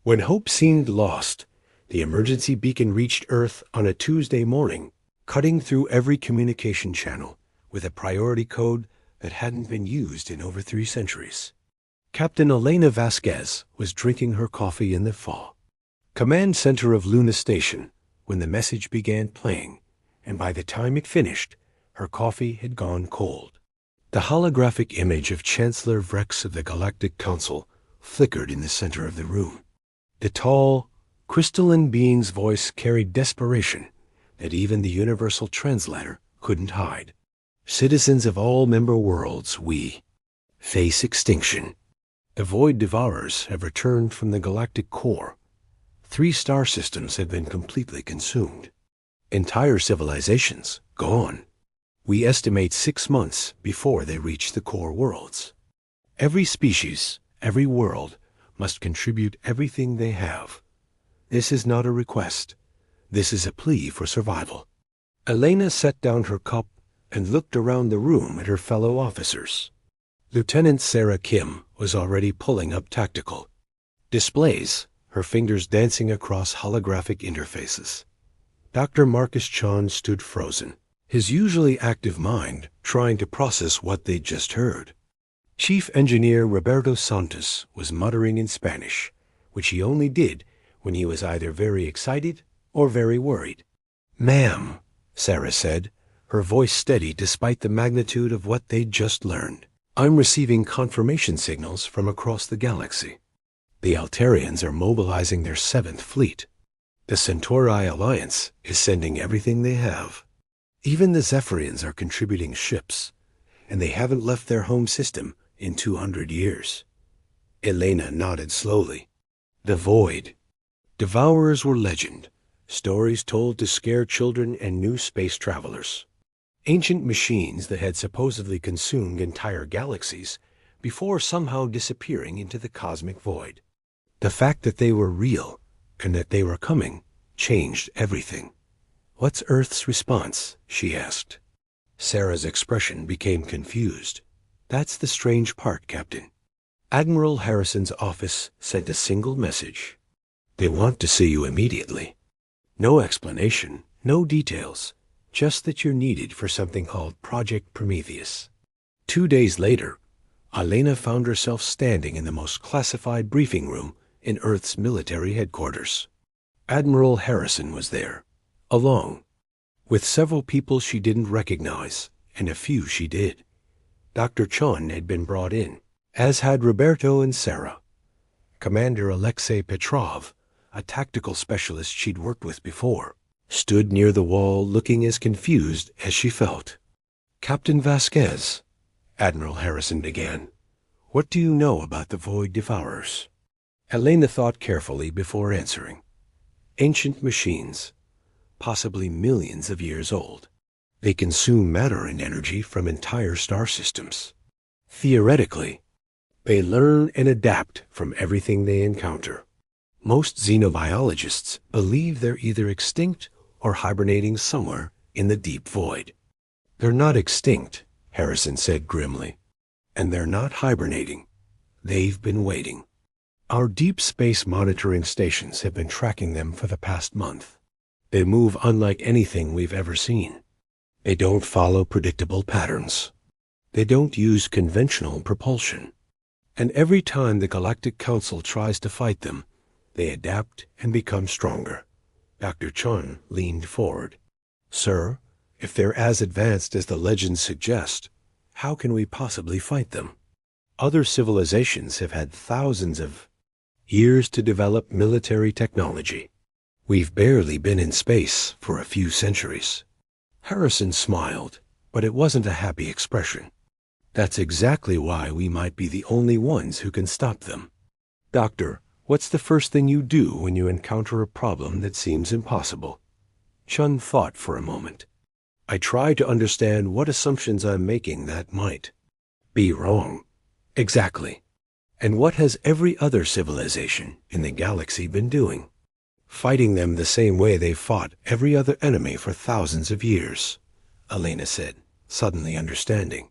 When hope seemed lost, the emergency beacon reached Earth on a Tuesday morning, cutting through every communication channel with a priority code that hadn't been used in over 3 centuries. Captain Elena Vasquez was drinking her coffee in the fall. Command center of Luna Station, when the message began playing, and by the time it finished, her coffee had gone cold. The holographic image of Chancellor Vrex of the Galactic Council flickered in the center of the room. The tall, crystalline being's voice carried desperation that even the universal translator couldn't hide. Citizens of all member worlds, we face extinction. The Void Devourers have returned from the galactic core. 3 star systems have been completely consumed. Entire civilizations gone. We estimate 6 months before they reach the core worlds. Every species, every world, must contribute everything they have. This is not a request. This is a plea for survival. Elena set down her cup and looked around the room at her fellow officers. Lieutenant Sarah Kim was already pulling up tactical displays, her fingers dancing across holographic interfaces. Dr. Marcus Chon stood frozen, his usually active mind trying to process what they'd just heard. Chief Engineer Roberto Santos was muttering in Spanish, which he only did when he was either very excited or very worried. "Ma'am," Sarah said, her voice steady despite the magnitude of what they'd just learned. "I'm receiving confirmation signals from across the galaxy. The Altarians are mobilizing their 7th fleet. The Centauri Alliance is sending everything they have. Even the Zephyrians are contributing ships, and they haven't left their home system in 200 years. Elena nodded slowly. The Void. Devourers were legend, stories told to scare children and new space travelers. Ancient machines that had supposedly consumed entire galaxies before somehow disappearing into the cosmic void. The fact that they were real and that they were coming changed everything. "What's Earth's response?" she asked. Sarah's expression became confused. "That's the strange part, Captain. Admiral Harrison's office sent a single message. They want to see you immediately. No explanation, no details, just that you're needed for something called Project Prometheus." 2 days later, Elena found herself standing in the most classified briefing room in Earth's military headquarters. Admiral Harrison was there, alone, with several people she didn't recognize, and a few she did. Dr. Chon had been brought in, as had Roberto and Sarah. Commander Alexei Petrov, a tactical specialist she'd worked with before, stood near the wall looking as confused as she felt. "Captain Vasquez," Admiral Harrison began, "what do you know about the Void Devourers?" Elena thought carefully before answering. Ancient machines, possibly millions of years old. They consume matter and energy from entire star systems. Theoretically, they learn and adapt from everything they encounter. Most xenobiologists believe they're either extinct or hibernating somewhere in the deep void. "They're not extinct," Harrison said grimly. "And they're not hibernating. They've been waiting. Our deep space monitoring stations have been tracking them for the past month. They move unlike anything we've ever seen. They don't follow predictable patterns. They don't use conventional propulsion. And every time the Galactic Council tries to fight them, they adapt and become stronger." Dr. Chun leaned forward. "Sir, if they're as advanced as the legends suggest, how can we possibly fight them? Other civilizations have had thousands of years to develop military technology. We've barely been in space for a few centuries." Harrison smiled, but it wasn't a happy expression. "That's exactly why we might be the only ones who can stop them. Doctor, what's the first thing you do when you encounter a problem that seems impossible?" Chun thought for a moment. "I try to understand what assumptions I'm making that might be wrong." "Exactly. And what has every other civilization in the galaxy been doing? Fighting them the same way they've fought every other enemy for thousands of years," Elena said, suddenly understanding.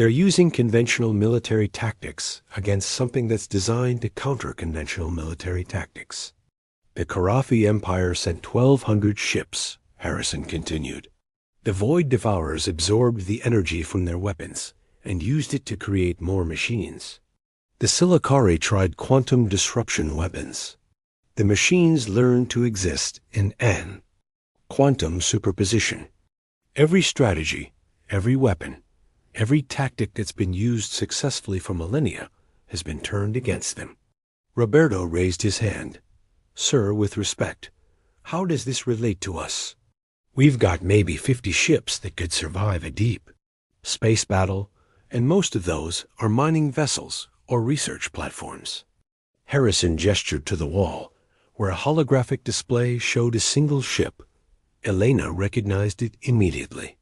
They're using conventional military tactics against something that's designed to counter conventional military tactics. The Karafi Empire sent 1,200 ships, Harrison continued. The Void Devourers absorbed the energy from their weapons and used it to create more machines. The Silicari tried quantum disruption weapons. The machines learned to exist in an quantum superposition. Every strategy, every weapon, every tactic that's been used successfully for millennia has been turned against them. Roberto raised his hand. Sir, with respect, how does this relate to us? We've got maybe 50 ships that could survive a deep space battle, and most of those are mining vessels or research platforms. Harrison gestured to the wall, where a holographic display showed a single ship. Elena recognized it immediately.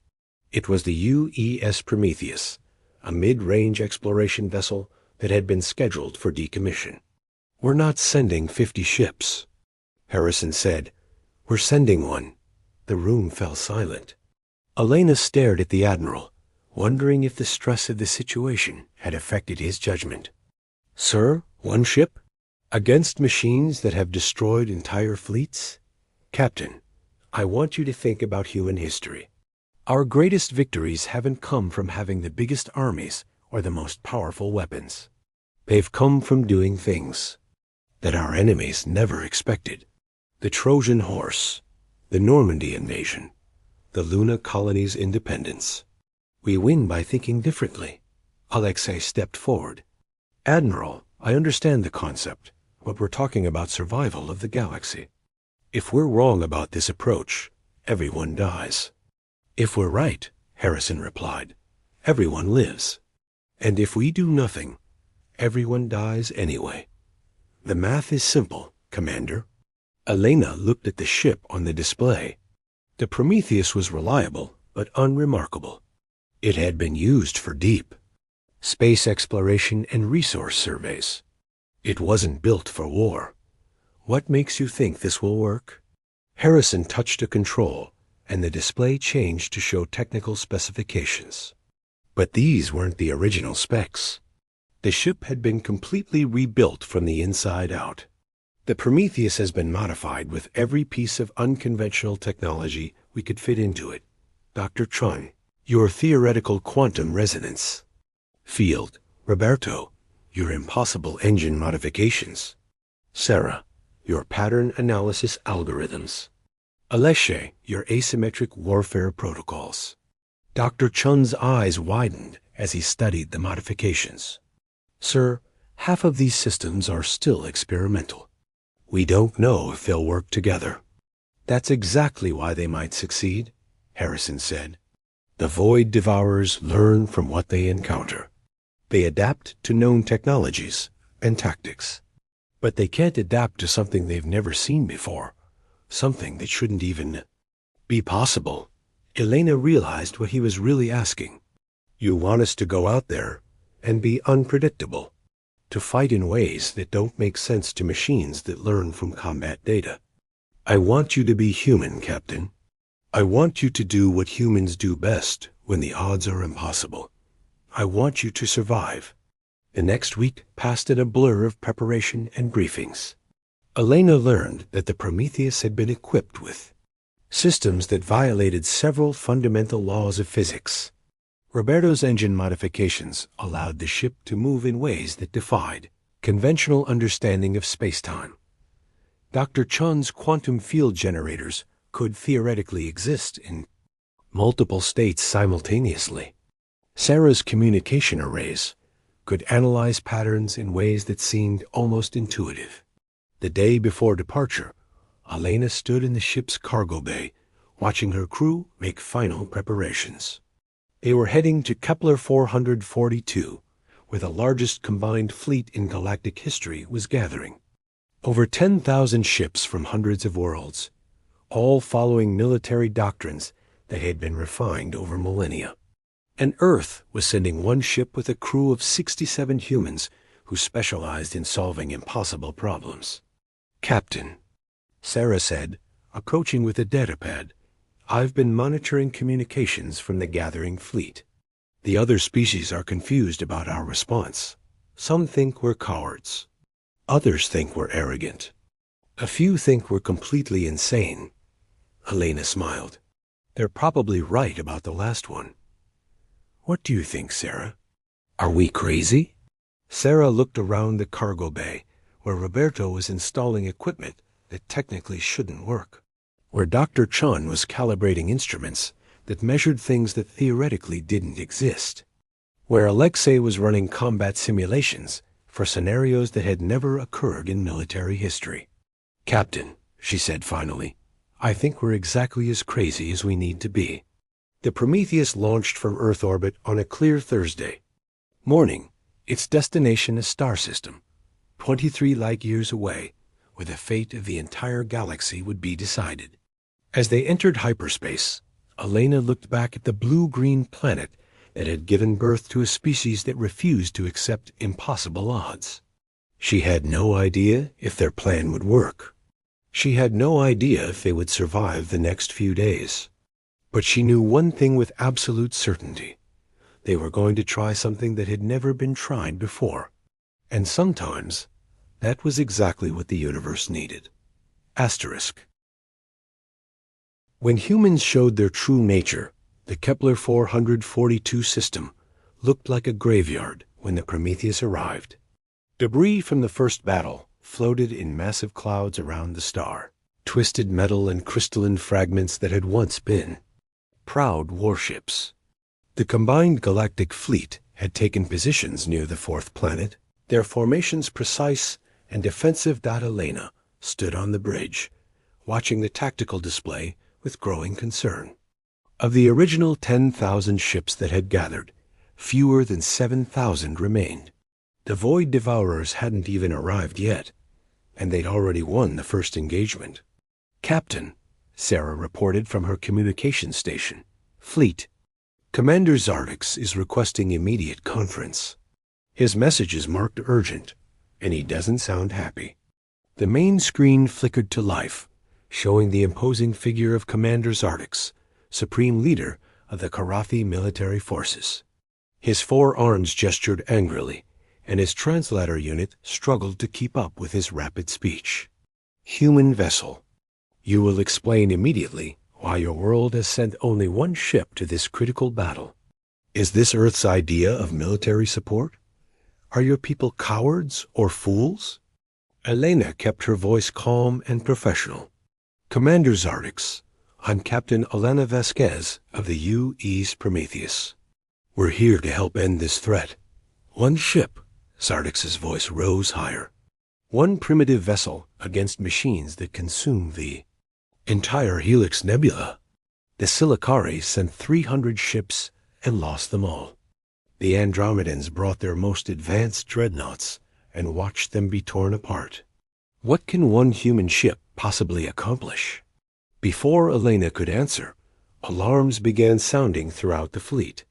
It was the UES Prometheus, a mid-range exploration vessel that had been scheduled for decommission. We're not sending 50 ships, Harrison said. We're sending one. The room fell silent. Elena stared at the Admiral, wondering if the stress of the situation had affected his judgment. Sir, one ship? Against machines that have destroyed entire fleets? Captain, I want you to think about human history. Our greatest victories haven't come from having the biggest armies or the most powerful weapons. They've come from doing things that our enemies never expected. The Trojan Horse, the Normandy invasion, the Luna colony's independence. We win by thinking differently. Alexei stepped forward. Admiral, I understand the concept, but we're talking about survival of the galaxy. If we're wrong about this approach, everyone dies. If we're right, Harrison replied, everyone lives. And if we do nothing, everyone dies anyway. The math is simple, Commander. Elena looked at the ship on the display. The Prometheus was reliable, but unremarkable. It had been used for deep space exploration and resource surveys. It wasn't built for war. What makes you think this will work? Harrison touched a control, and the display changed to show technical specifications. But these weren't the original specs. The ship had been completely rebuilt from the inside out. The Prometheus has been modified with every piece of unconventional technology we could fit into it. Dr. Chun, your theoretical quantum resonance field. Roberto, your impossible engine modifications. Sarah, your pattern analysis algorithms. Aleshe, your asymmetric warfare protocols. Dr. Chun's eyes widened as he studied the modifications. Sir, half of these systems are still experimental. We don't know if they'll work together. That's exactly why they might succeed, Harrison said. The Void Devourers learn from what they encounter. They adapt to known technologies and tactics. But they can't adapt to something they've never seen before, something that shouldn't even be possible. Elena realized what he was really asking. You want us to go out there and be unpredictable, to fight in ways that don't make sense to machines that learn from combat data. I want you to be human, Captain. I want you to do what humans do best when the odds are impossible. I want you to survive. The next week passed in a blur of preparation and briefings. Elena learned that the Prometheus had been equipped with systems that violated several fundamental laws of physics. Roberto's engine modifications allowed the ship to move in ways that defied conventional understanding of spacetime. Dr. Chun's quantum field generators could theoretically exist in multiple states simultaneously. Sarah's communication arrays could analyze patterns in ways that seemed almost intuitive. The day before departure, Elena stood in the ship's cargo bay, watching her crew make final preparations. They were heading to Kepler 442, where the largest combined fleet in galactic history was gathering. Over 10,000 ships from hundreds of worlds, all following military doctrines that had been refined over millennia. And Earth was sending one ship with a crew of 67 humans who specialized in solving impossible problems. Captain, Sarah said, approaching with a datapad, I've been monitoring communications from the gathering fleet. The other species are confused about our response. Some think we're cowards. Others think we're arrogant. A few think we're completely insane." Elena smiled. "They're probably right about the last one. What do you think, Sarah? Are we crazy?" Sarah looked around the cargo bay, where Roberto was installing equipment that technically shouldn't work, where Dr. Chun was calibrating instruments that measured things that theoretically didn't exist, where Alexei was running combat simulations for scenarios that had never occurred in military history. "Captain," she said finally, "I think we're exactly as crazy as we need to be." The Prometheus launched from Earth orbit on a clear Thursday morning, its destination a star system, 23 light-years away, where the fate of the entire galaxy would be decided. As they entered hyperspace, Elena looked back at the blue-green planet that had given birth to a species that refused to accept impossible odds. She had no idea if their plan would work. She had no idea if they would survive the next few days. But she knew one thing with absolute certainty. They were going to try something that had never been tried before. And sometimes, that was exactly what the universe needed. Asterisk. When humans showed their true nature, the Kepler 442 system looked like a graveyard when the Prometheus arrived. Debris from the first battle floated in massive clouds around the star, twisted metal and crystalline fragments that had once been proud warships. The combined galactic fleet had taken positions near the fourth planet, their formations precise and defensive. Elena stood on the bridge, watching the tactical display with growing concern. Of the original 10,000 ships that had gathered, fewer than 7,000 remained. The Void Devourers hadn't even arrived yet, and they'd already won the first engagement. "Captain," Sarah reported from her communication station, "Fleet. Commander Zardix is requesting immediate conference. His message is marked urgent, and he doesn't sound happy." The main screen flickered to life, showing the imposing figure of Commander Zardix, supreme leader of the Karathi military forces. His 4 arms gestured angrily, and his translator unit struggled to keep up with his rapid speech. "Human vessel, you will explain immediately why your world has sent only one ship to this critical battle. Is this Earth's idea of military support? Are your people cowards or fools?" Elena kept her voice calm and professional. "Commander Zardix, I'm Captain Elena Vasquez of the U.E.'s Prometheus. We're here to help end this threat. One ship," Zardix's voice rose higher. "One primitive vessel against machines that consume the entire Helix Nebula. The Silicari sent 300 ships and lost them all. The Andromedans brought their most advanced dreadnoughts and watched them be torn apart. What can one human ship possibly accomplish?" Before Elena could answer, alarms began sounding throughout the fleet.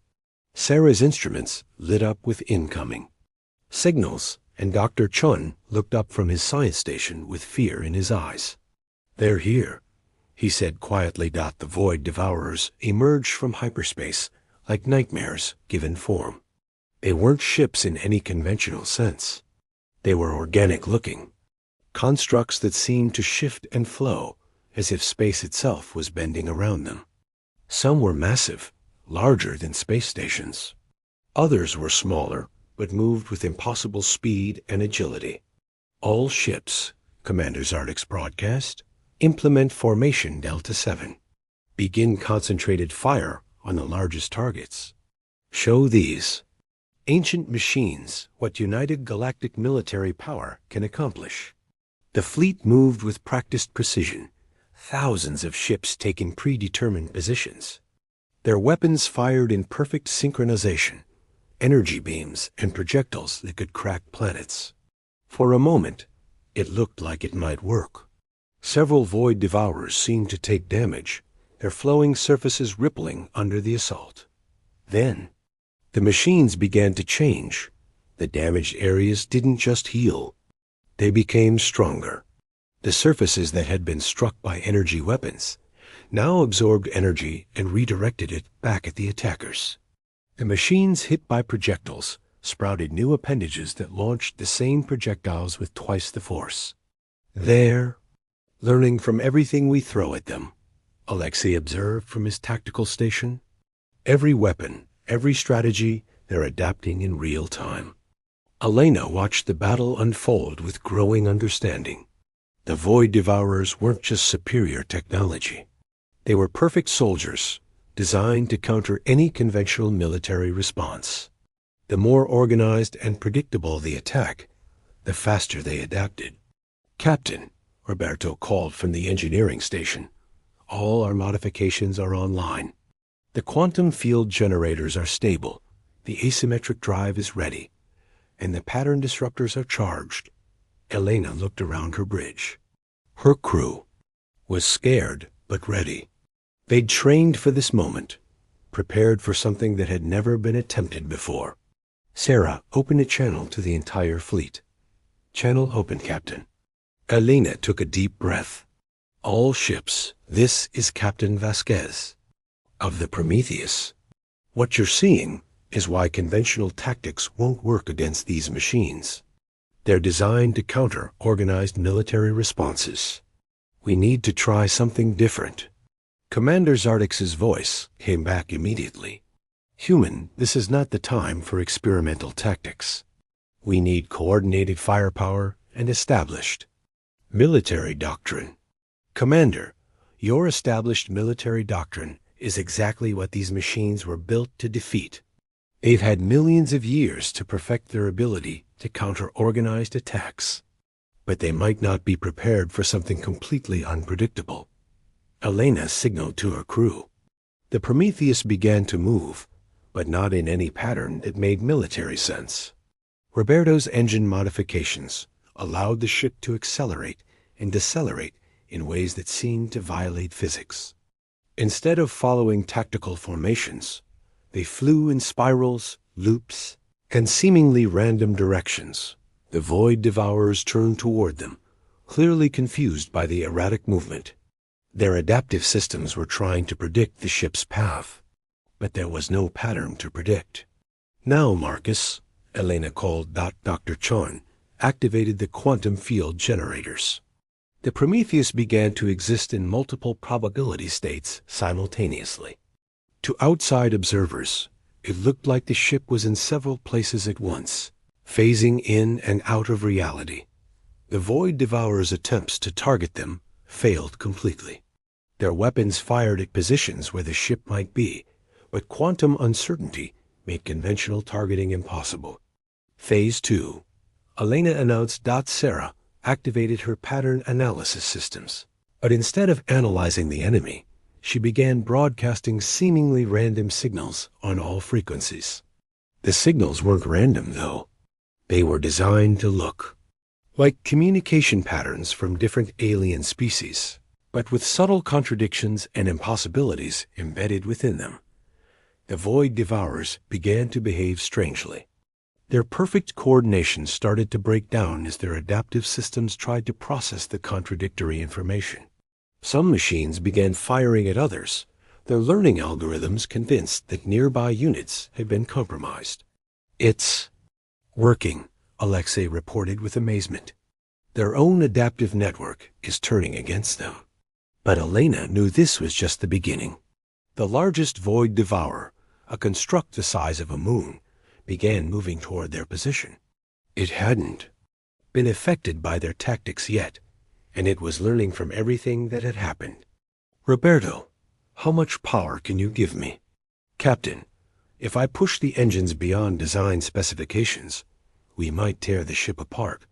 Sarah's instruments lit up with incoming signals, and Dr. Chun looked up from his science station with fear in his eyes. "They're here," he said quietly. The Void Devourers emerged from hyperspace like nightmares given form. They weren't ships in any conventional sense. They were organic-looking, constructs that seemed to shift and flow as if space itself was bending around them. Some were massive, larger than space stations. Others were smaller, but moved with impossible speed and agility. "All ships," Commander Zardix broadcast, "implement formation Delta 7. Begin concentrated fire on the largest targets. Show these ancient machines what united galactic military power can accomplish." The fleet moved with practiced precision, thousands of ships taking predetermined positions. Their weapons fired in perfect synchronization, energy beams and projectiles that could crack planets. For a moment, it looked like it might work. Several Void Devourers seemed to take damage, their flowing surfaces rippling under the assault. Then, the machines began to change. The damaged areas didn't just heal. They became stronger. The surfaces that had been struck by energy weapons now absorbed energy and redirected it back at the attackers. The machines hit by projectiles sprouted new appendages that launched the same projectiles with twice the force. They're learning from everything we throw at them, Alexei observed from his tactical station. Every weapon, every strategy, they're adapting in real time. Elena watched the battle unfold with growing understanding. The Void Devourers weren't just superior technology. They were perfect soldiers, designed to counter any conventional military response. The more organized and predictable the attack, the faster they adapted. "Captain," Roberto called from the engineering station, "all our modifications are online. The quantum field generators are stable, the asymmetric drive is ready, and the pattern disruptors are charged." Elena looked around her bridge. Her crew was scared but ready. They'd trained for this moment, prepared for something that had never been attempted before. Sarah opened a channel to the entire fleet. "Channel open, Captain." Elena took a deep breath. "All ships, this is Captain Vasquez of the Prometheus. What you're seeing is why conventional tactics won't work against these machines. They're designed to counter organized military responses. We need to try something different." Commander Zardix's voice came back immediately. "Human, this is not the time for experimental tactics. We need coordinated firepower and established military doctrine. Commander, your established military doctrine is exactly what these machines were built to defeat. They've had millions of years to perfect their ability to counter organized attacks, but they might not be prepared for something completely unpredictable." Elena signaled to her crew. The Prometheus began to move, but not in any pattern that made military sense. Roberto's engine modifications allowed the ship to accelerate and decelerate in ways that seemed to violate physics. Instead of following tactical formations, they flew in spirals, loops, and seemingly random directions. The Void Devourers turned toward them, clearly confused by the erratic movement. Their adaptive systems were trying to predict the ship's path, but there was no pattern to predict. "Now, Marcus," Elena called. Dr. Chon activated the quantum field generators. The Prometheus began to exist in multiple probability states simultaneously. To outside observers, it looked like the ship was in several places at once, phasing in and out of reality. The Void Devourers' attempts to target them failed completely. Their weapons fired at positions where the ship might be, but quantum uncertainty made conventional targeting impossible. Phase 2. Elena announced. Sarah activated her pattern analysis systems, but instead of analyzing the enemy, she began broadcasting seemingly random signals on all frequencies. The signals weren't random, though. They were designed to look like communication patterns from different alien species, but with subtle contradictions and impossibilities embedded within them. The Void Devourers began to behave strangely. Their perfect coordination started to break down as their adaptive systems tried to process the contradictory information. Some machines began firing at others, their learning algorithms convinced that nearby units had been compromised. "It's working," Alexei reported with amazement. "Their own adaptive network is turning against them." But Elena knew this was just the beginning. The largest Void Devourer, a construct the size of a moon, began moving toward their position. It hadn't been affected by their tactics yet, and it was learning from everything that had happened. "Roberto, how much power can you give me?" "Captain, if I push the engines beyond design specifications, we might tear the ship apart.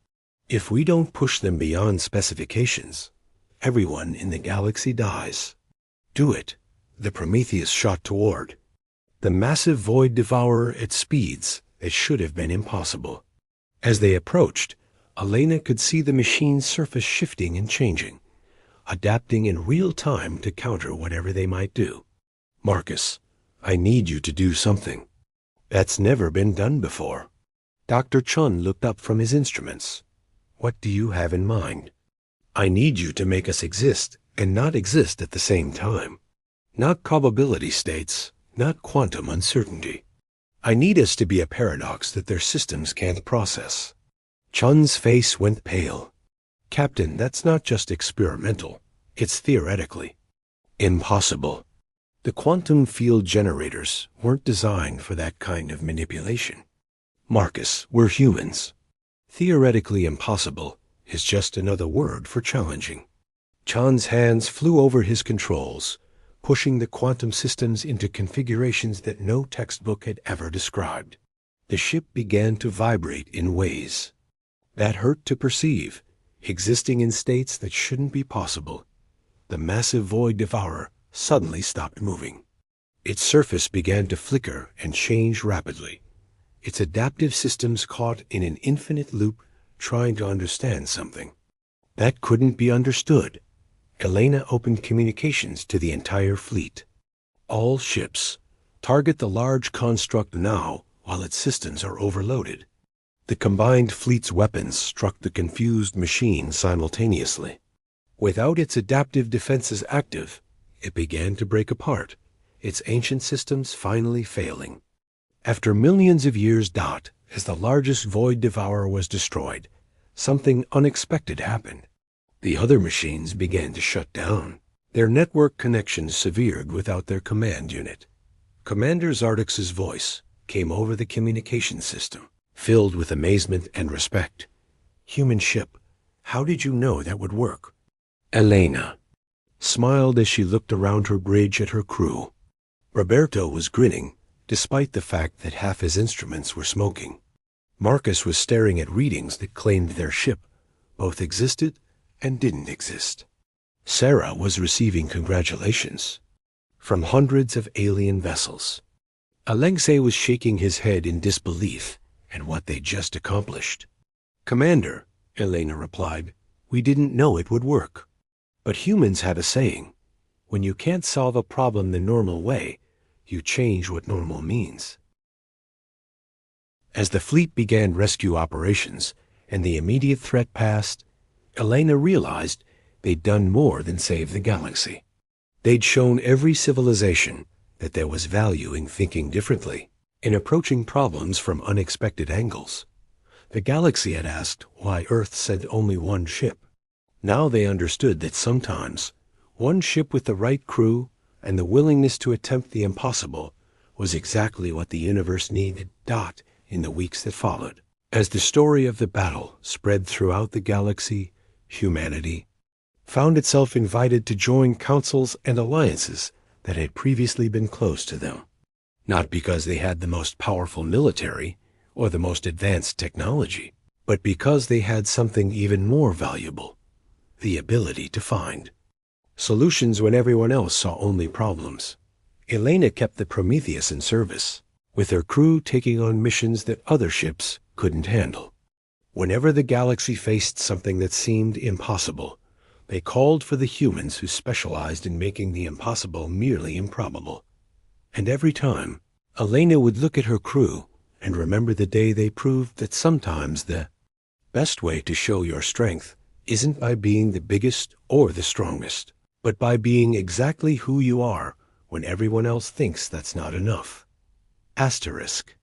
If we don't push them beyond specifications, everyone in the galaxy dies." "Do it." The Prometheus shot toward the massive Void Devourer at speeds that should have been impossible. As they approached, Elena could see the machine's surface shifting and changing, adapting in real time to counter whatever they might do. "Marcus, I need you to do something. That's never been done before." Dr. Chun looked up from his instruments. "What do you have in mind?" "I need you to make us exist and not exist at the same time. Not probability states, not quantum uncertainty. I need us to be a paradox that their systems can't process. Chun's face went pale. Captain, that's not just experimental. It's theoretically impossible. The quantum field generators weren't designed for that kind of manipulation. Marcus, we're humans. Theoretically impossible is just another word for challenging. Chan's hands flew over his controls, pushing the quantum systems into configurations that no textbook had ever described. The ship began to vibrate in ways that hurt to perceive, existing in states that shouldn't be possible. The massive void devourer suddenly stopped moving. Its surface began to flicker and change rapidly. Its adaptive systems caught in an infinite loop, trying to understand something that couldn't be understood. Elena opened communications to the entire fleet. All ships, target the large construct now while its systems are overloaded. The combined fleet's weapons struck the confused machine simultaneously. Without its adaptive defenses active, it began to break apart, its ancient systems finally failing. After millions of years, as the largest void devourer was destroyed, something unexpected happened. The other machines began to shut down. Their network connections severed without their command unit. Commander Zardix's voice came over the communication system, filled with amazement and respect. Human ship, how did you know that would work? Elena smiled as she looked around her bridge at her crew. Roberto was grinning, despite the fact that half his instruments were smoking. Marcus was staring at readings that claimed their ship both existed and didn't exist. Sarah was receiving congratulations from hundreds of alien vessels. Alexei was shaking his head in disbelief at what they'd just accomplished. Commander, Elena replied, we didn't know it would work. But humans had a saying, when you can't solve a problem the normal way, you change what normal means. As the fleet began rescue operations and the immediate threat passed, Elena realized they'd done more than save the galaxy. They'd shown every civilization that there was value in thinking differently, in approaching problems from unexpected angles. The galaxy had asked why Earth sent only one ship. Now they understood that sometimes one ship with the right crew and the willingness to attempt the impossible was exactly what the universe needed. In the weeks that followed, as the story of the battle spread throughout the galaxy, humanity found itself invited to join councils and alliances that had previously been closed to them, not because they had the most powerful military or the most advanced technology, but because they had something even more valuable, the ability to find solutions when everyone else saw only problems. Elena kept the Prometheus in service, with her crew taking on missions that other ships couldn't handle. Whenever the galaxy faced something that seemed impossible, they called for the humans who specialized in making the impossible merely improbable. And every time, Elena would look at her crew and remember the day they proved that sometimes the best way to show your strength isn't by being the biggest or the strongest, but by being exactly who you are when everyone else thinks that's not enough. Asterisk.